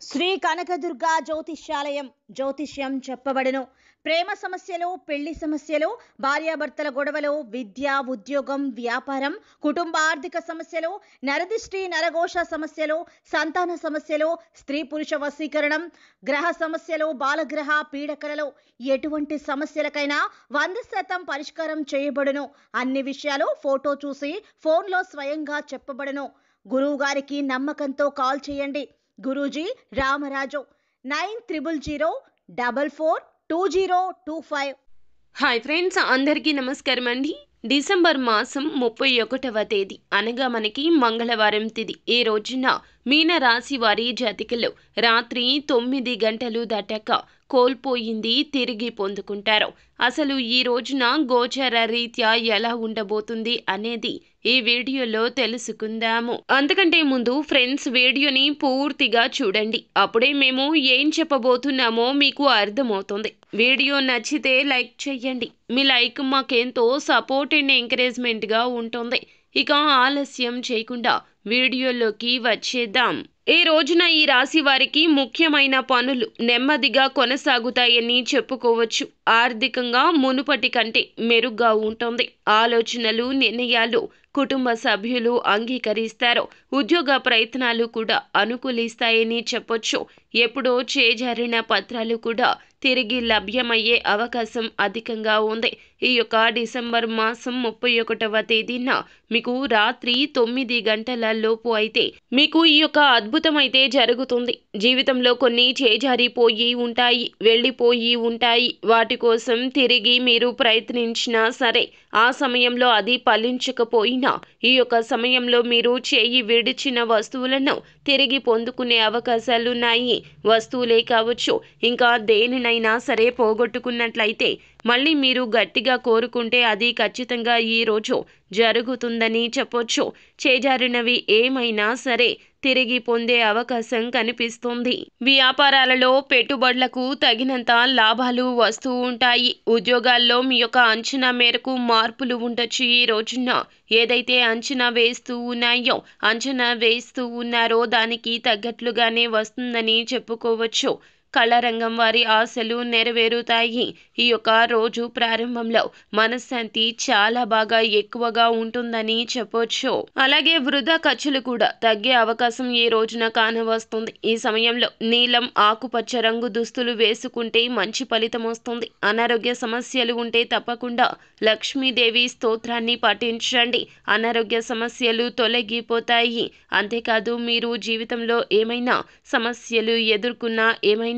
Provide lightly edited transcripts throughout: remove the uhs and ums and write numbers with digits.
శ్రీ కనకదుర్గ జ్యోతిష్యాలయం జ్యోతిష్యం చెప్పబడును. ప్రేమ సమస్యలు, పెళ్లి సమస్యలు, భార్యాభర్తల గొడవలు, విద్య, ఉద్యోగం, వ్యాపారం, కుటుంబ ఆర్థిక సమస్యలు, నరదిష్టి, నరఘోష సమస్యలు, సంతాన సమస్యలు, స్త్రీ పురుష వశీకరణం, గ్రహ సమస్యలు, బాలగ్రహ పీడకలలు, ఎటువంటి సమస్యలకైనా 100% పరిష్కారం చేయబడును. అన్ని విషయాలు ఫోటో చూసి ఫోన్లో స్వయంగా చెప్పబడును. గురువు గారికి నమ్మకంతో కాల్ చేయండి. గురూజీ రామరాజు 9300442025. హాయ్ ఫ్రెండ్స్, అందరికీ నమస్కారం అండి. డిసెంబర్ మాసం 31వ తేదీ అనగా మనకి మంగళవారం తిథి. ఈ రోజున మీన రాశి వారి జాతకులు రాత్రి 9 గంటలు దాటాక కోల్పోయింది తిరిగి పొందుకుంటారు. అసలు ఈ రోజున గోచర రీత్యా ఎలా ఉండబోతుంది అనేది ఈ వీడియోలో తెలుసుకుందాము. అంతకంటే ముందు ఫ్రెండ్స్, వీడియోని పూర్తిగా చూడండి. అప్పుడే మేము ఏం చెప్పబోతున్నామో మీకు అర్థమవుతుంది. వీడియో నచ్చితే లైక్ చేయండి. మీ లైక్ మాకెంతో సపోర్ట్ అండ్ ఎంకరేజ్మెంట్గా ఉంటుంది. ఇక ఆలస్యం చేయకుండా వీడియోలోకి వచ్చేద్దాం. ఈ రోజున ఈ రాశి వారికి ముఖ్యమైన పనులు నెమ్మదిగా కొనసాగుతాయని చెప్పుకోవచ్చు. ఆర్థికంగా మునుపటి కంటే మెరుగ్గా ఉంటుంది. ఆలోచనలు, నిర్ణయాలు కుటుంబ సభ్యులు అంగీకరిస్తారు. ఉద్యోగ ప్రయత్నాలు కూడా అనుకూలిస్తాయని చెప్పొచ్చు. ఎప్పుడో చేజారిన పత్రాలు కూడా తిరిగి లభ్యమయ్యే అవకాశం అధికంగా ఉంది. ఈ యొక్క డిసెంబర్ మాసం 31వ తేదీన మీకు రాత్రి 9 గంటల లోపు అయితే మీకు ఈ యొక్క అద్భుతం అయితే జరుగుతుంది. జీవితంలో కొన్ని చేజారిపోయి ఉంటాయి, వెళ్ళిపోయి ఉంటాయి. వాటి కోసం తిరిగి మీరు ప్రయత్నించినా సరే ఆ సమయంలో అది ఫలించకపోయినా ఈ యొక్క సమయంలో మీరు చేయి విడిచిన వస్తువులను తిరిగి పొందుకునే అవకాశాలున్నాయి. వస్తువులే కావచ్చు, ఇంకా దేనినైనా సరే పోగొట్టుకున్నట్లయితే మళ్ళీ మీరు గట్టిగా కోరుకుంటే అది ఖచ్చితంగా ఈరోజు జరుగుతుందని చెప్పొచ్చు. చేజారినవి ఏమైనా సరే తిరిగి పొందే అవకాశం కనిపిస్తుంది. వ్యాపారాలలో పెట్టుబడులకు తగినంత లాభాలు వస్తూ ఉంటాయి. ఉద్యోగాల్లో మీ యొక్క అంచనా మేరకు మార్పులు ఉండొచ్చు. ఈ రోజున ఏదైతే అంచనా వేస్తూ ఉన్నారో దానికి తగ్గట్లుగానే వస్తుందని చెప్పుకోవచ్చు. కళారంగం వారి ఆశలు నెరవేరుతాయి. ఈ యొక్క రోజు ప్రారంభంలో మనశ్శాంతి చాలా బాగా ఎక్కువగా ఉంటుందని చెప్పొచ్చు. అలాగే వృధా ఖర్చులు కూడా తగ్గే అవకాశం ఈ రోజున కానవస్తుంది. ఈ సమయంలో నీలం, ఆకుపచ్చ రంగు దుస్తులు వేసుకుంటే మంచి ఫలితం వస్తుంది. అనారోగ్య సమస్యలు ఉంటే తప్పకుండా లక్ష్మీదేవి స్తోత్రాన్ని పఠించండి. అనారోగ్య సమస్యలు తొలగిపోతాయి. అంతేకాదు, మీరు జీవితంలో ఏమైనా సమస్యలు ఎదుర్కొన్నా, ఏమైనా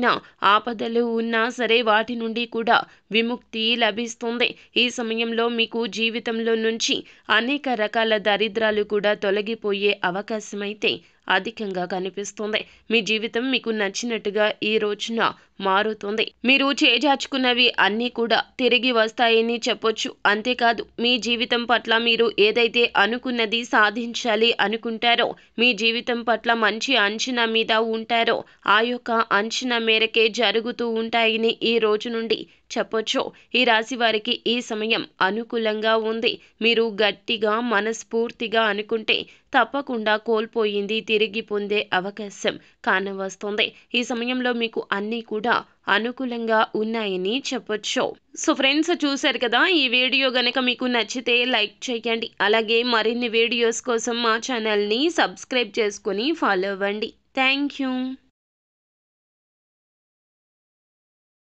ఆపదలు ఉన్నా సరే వాటి నుండి కూడా విముక్తి లభిస్తుంది. ఈ సమయంలో మీకు జీవితంలో నుంచి అనేక రకాల దరిద్రాలు కూడా తొలగిపోయే అవకాశం అయితే అధికంగా కనిపిస్తుంది. మీ జీవితం మీకు నచ్చినట్టుగా ఈ రోజున మారుతుంది. మీరు చేజార్చుకున్నవి అన్నీ కూడా తిరిగి వస్తాయని చెప్పొచ్చు. అంతేకాదు, మీ జీవితం పట్ల మీరు ఏదైతే అనుకున్నది సాధించాలి అనుకుంటారో, మీ జీవితం పట్ల మంచి అంచనా మీద ఉంటారో ఆ యొక్క అంచనా మేరకే జరుగుతూ ఉంటాయని ఈ రోజు నుండి చెప్పొచ్చు. ఈ రాశి వారికి ఈ సమయం అనుకూలంగా ఉంది. మీరు గట్టిగా మనస్ఫూర్తిగా అనుకుంటే తప్పకుండా కోల్పోయింది తిరిగి పొందే అవకాశం కానవస్తుంది. ఈ సమయంలో మీకు అన్నీ కూడా అనుకూలంగా ఉన్నాయని చెప్పొచ్చు. సో ఫ్రెండ్స్, చూశారు కదా, ఈ వీడియో గనక మీకు నచ్చితే లైక్ చేయండి. అలాగే మరిన్ని వీడియోస్ కోసం మా ఛానల్ని సబ్స్క్రైబ్ చేసుకొని ఫాలో అవ్వండి. Thank you.